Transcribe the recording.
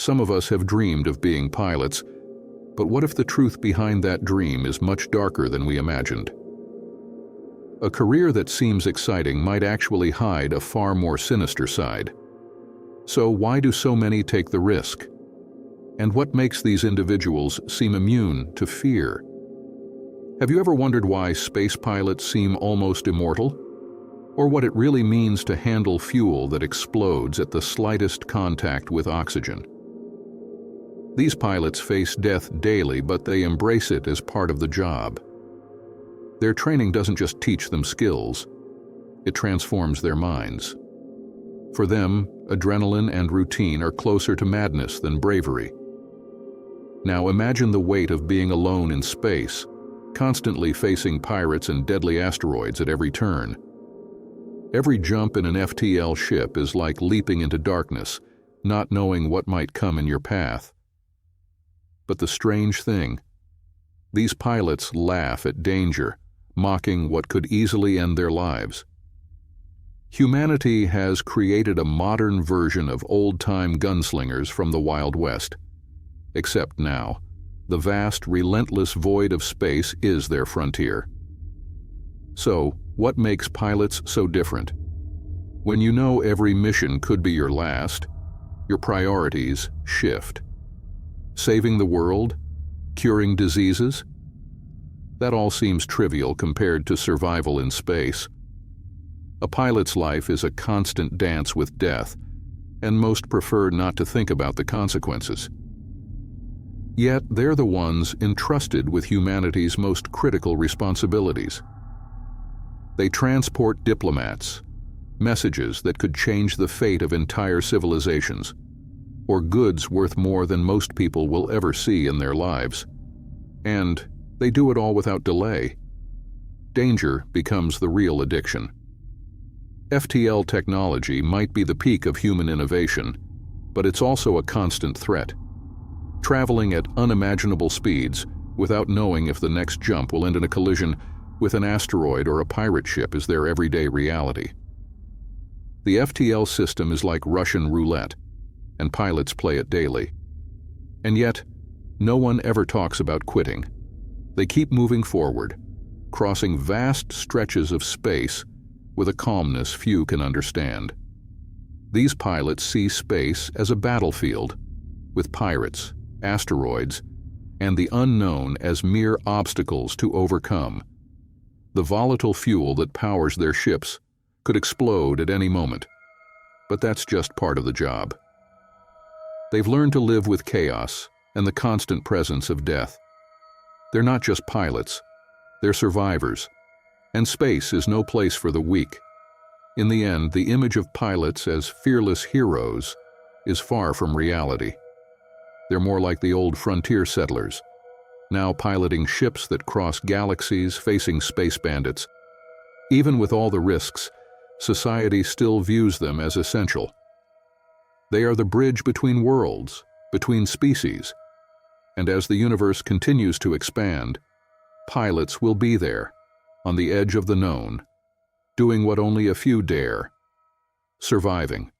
Some of us have dreamed of being pilots, but what if the truth behind that dream is much darker than we imagined? A career that seems exciting might actually hide a far more sinister side. So why do so many take the risk? And what makes these individuals seem immune to fear? Have you ever wondered why space pilots seem almost immortal? Or what it really means to handle fuel that explodes at the slightest contact with oxygen? These pilots face death daily, but they embrace it as part of the job. Their training doesn't just teach them skills, it transforms their minds. For them, adrenaline and routine are closer to madness than bravery. Now imagine the weight of being alone in space, constantly facing pirates and deadly asteroids at every turn. Every jump in an FTL ship is like leaping into darkness, not knowing what might come in your path. But the strange thing, these pilots laugh at danger, mocking what could easily end their lives. Humanity has created a modern version of old-time gunslingers from the Wild West. Except now, the vast, relentless void of space is their frontier. So, what makes pilots so different? When you know every mission could be your last, your priorities shift. Saving the world? Curing diseases? That all seems trivial compared to survival in space. A pilot's life is a constant dance with death, and most prefer not to think about the consequences. Yet they're the ones entrusted with humanity's most critical responsibilities. They transport diplomats, messages that could change the fate of entire civilizations, or goods worth more than most people will ever see in their lives. And they do it all without delay. Danger becomes the real addiction. FTL technology might be the peak of human innovation, but it's also a constant threat. Traveling at unimaginable speeds without knowing if the next jump will end in a collision with an asteroid or a pirate ship is their everyday reality. The FTL system is like Russian roulette, and pilots play it daily. And yet, no one ever talks about quitting. They keep moving forward, crossing vast stretches of space with a calmness few can understand. These pilots see space as a battlefield, with pirates, asteroids, and the unknown as mere obstacles to overcome. The volatile fuel that powers their ships could explode at any moment, but that's just part of the job. They've learned to live with chaos and the constant presence of death. They're not just pilots, they're survivors, and space is no place for the weak. In the end, the image of pilots as fearless heroes is far from reality. They're more like the old frontier settlers, now piloting ships that cross galaxies, facing space bandits. Even with all the risks, society still views them as essential. They are the bridge between worlds, between species, and as the universe continues to expand, pilots will be there, on the edge of the known, doing what only a few dare, surviving.